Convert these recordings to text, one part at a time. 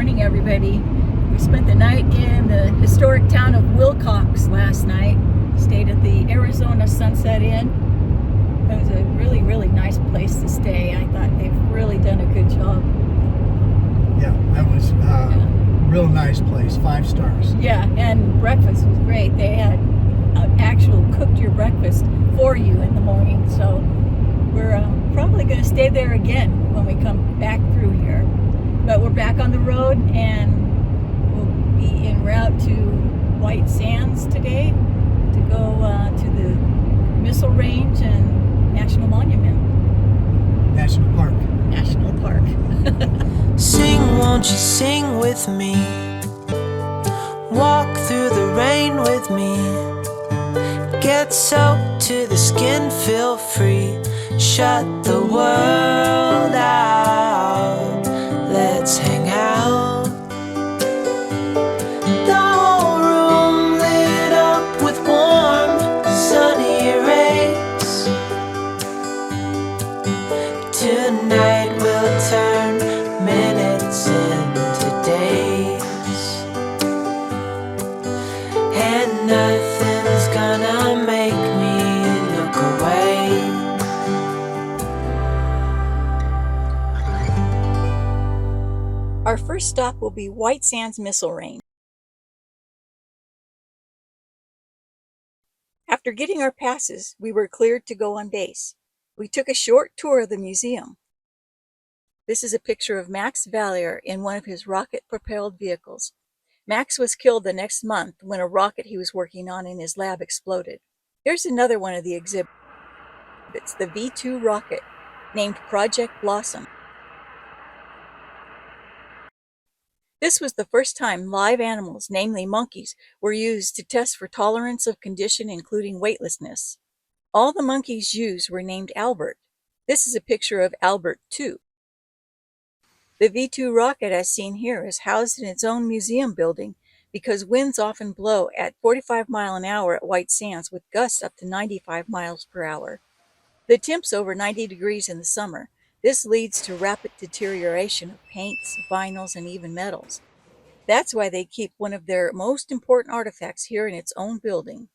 morning, everybody. We spent the night in the historic town of Wilcox last night. Stayed at the Arizona Sunset Inn. It was a really, really nice place to stay. I thought they've really done a good job. Yeah, that was real nice place, 5 stars. Yeah, and breakfast was great. They had actual cooked your breakfast for you in the morning. So we're probably going to stay there again when we come back through here. But we're back on the road and we'll be en route to White Sands today to go to the Missile Range and National Monument. National Park. National Park. Sing, won't you sing with me? Walk through the rain with me. Get soaked to the skin, feel free. Shut the world out. Let's hang out. The whole room lit up with warm, sunny rays. Tonight we'll turn minutes into days, and nothing's gonna make me look away. Our first stop will be White Sands Missile Range. After getting our passes, we were cleared to go on base. We took a short tour of the museum. This is a picture of Max Valier in one of his rocket-propelled vehicles. Max was killed the next month when a rocket he was working on in his lab exploded. Here's another one of the exhibits, the V-2 rocket, named Project Blossom. This was the first time live animals, namely monkeys, were used to test for tolerance of condition including weightlessness. All the monkeys used were named Albert. This is a picture of Albert II. The V-2 rocket, as seen here, is housed in its own museum building because winds often blow at 45 miles an hour at White Sands with gusts up to 95 miles per hour. The temp's over 90 degrees in the summer. This leads to rapid deterioration of paints, vinyls, and even metals. That's why they keep one of their most important artifacts here in its own building.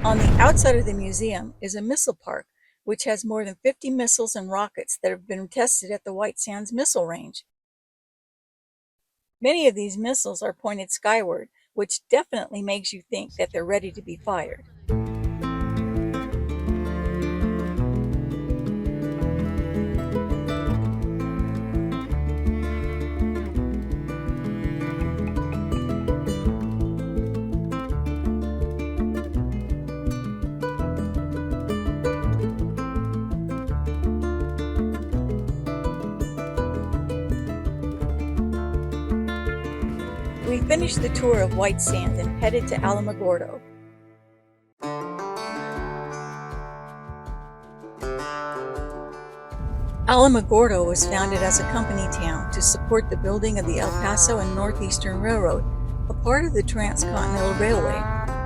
On the outside of the museum is a missile park, which has more than 50 missiles and rockets that have been tested at the White Sands Missile Range. Many of these missiles are pointed skyward, which definitely makes you think that they're ready to be fired. We finished the tour of White Sands and headed to Alamogordo. Alamogordo was founded as a company town to support the building of the El Paso and Northeastern Railroad, a part of the Transcontinental Railway.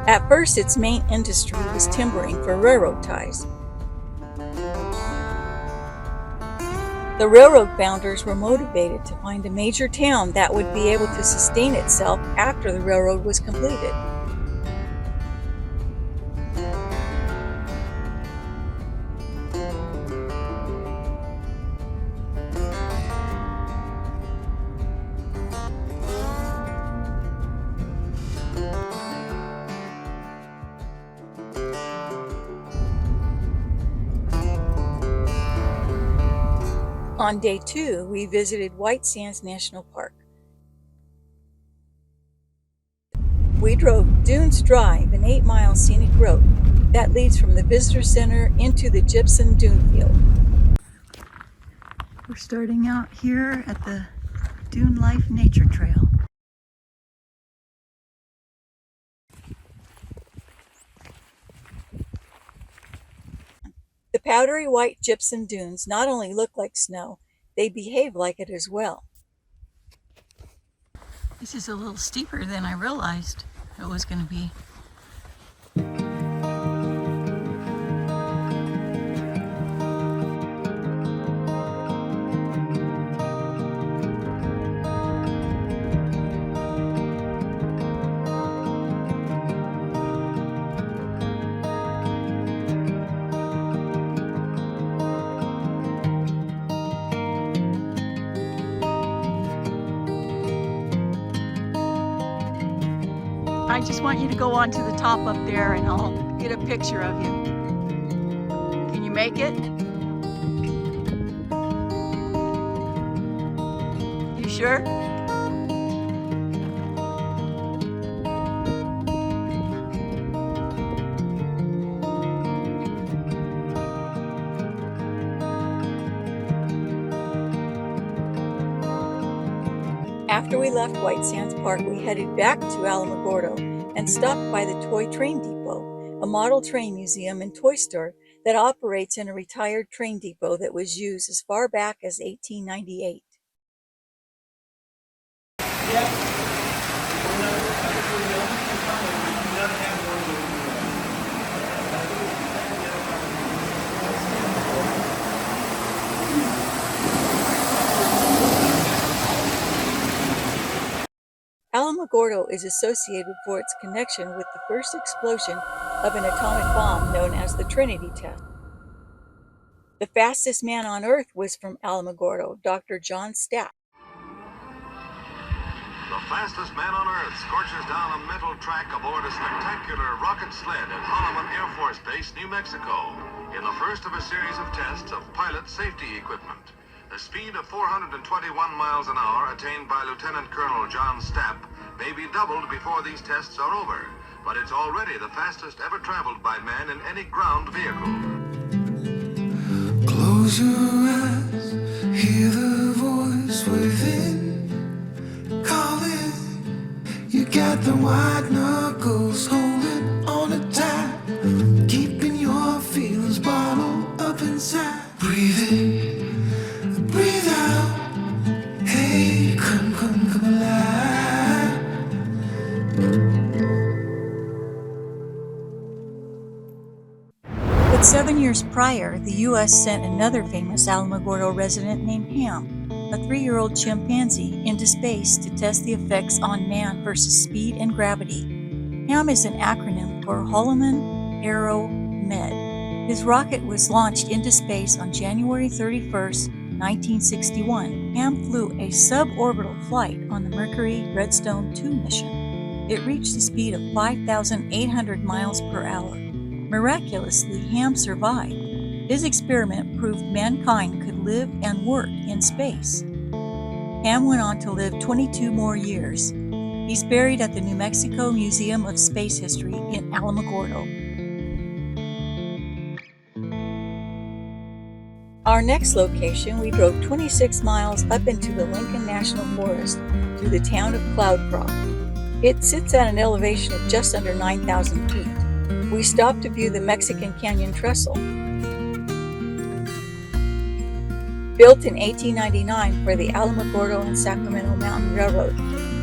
At first, its main industry was timbering for railroad ties. The railroad founders were motivated to find a major town that would be able to sustain itself after the railroad was completed. On day 2, we visited White Sands National Park. We drove Dunes Drive, an 8-mile scenic road that leads from the visitor center into the Gypsum Dune Field. We're starting out here at the Dune Life Nature Trail. The powdery white gypsum dunes not only look like snow, they behave like it as well. This is a little steeper than I realized it was going to be. I just want you to go on to the top up there and I'll get a picture of you. Can you make it? You sure? After we left White Sands Park, we headed back to Alamogordo and stopped by the Toy Train Depot, a model train museum and toy store that operates in a retired train depot that was used as far back as 1898. Alamogordo is associated for its connection with the first explosion of an atomic bomb known as the Trinity test. The fastest man on Earth was from Alamogordo, Dr. John Stapp. The fastest man on Earth scorches down a metal track aboard a spectacular rocket sled at Holloman Air Force Base, New Mexico, in the first of a series of tests of pilot safety equipment. The speed of 421 miles an hour attained by Lieutenant Colonel John Stapp may be doubled before these tests are over, but it's already the fastest ever traveled by man in any ground vehicle. Close your eyes, hear the voice within calling. You got the white knuckles holding on it tight, keeping your feelings bottled up inside. Breathe in, breathe out. Hey, come alive. But 7 years prior, the U.S. sent another famous Alamogordo resident named Ham, a 3-year-old chimpanzee, into space to test the effects on man versus speed and gravity. HAM is an acronym for Holloman Aero Med. His rocket was launched into space on January 31st, 1961. HAM flew a suborbital flight on the Mercury Redstone 2 mission. It reached a speed of 5,800 miles per hour. Miraculously, Ham survived. His experiment proved mankind could live and work in space. Ham went on to live 22 more years. He's buried at the New Mexico Museum of Space History in Alamogordo. Our next location, we drove 26 miles up into the Lincoln National Forest through the town of Cloudcroft. It sits at an elevation of just under 9,000 feet. We stopped to view the Mexican Canyon Trestle. Built in 1899 for the Alamogordo and Sacramento Mountain Railroad,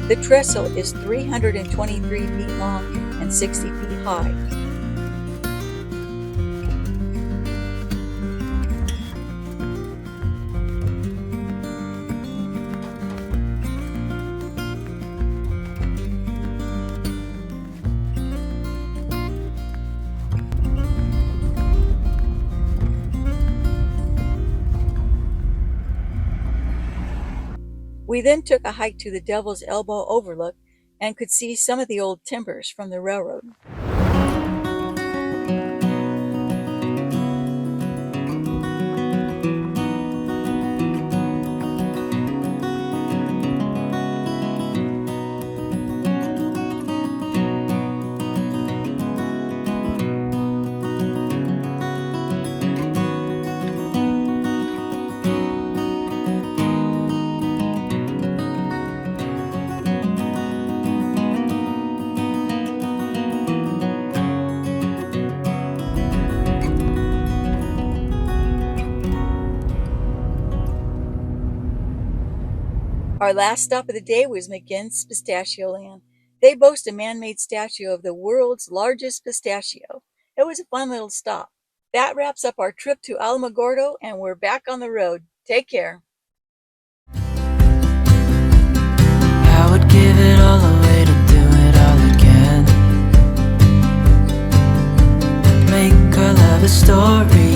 the trestle is 323 feet long and 60 feet high. We then took a hike to the Devil's Elbow Overlook and could see some of the old timbers from the railroad. Our last stop of the day was McGinn's Pistachio Land. They boast a man-made statue of the world's largest pistachio. It was a fun little stop. That wraps up our trip to Alamogordo, and we're back on the road. Take care. I would give it all away to do it all again. Make our love a story.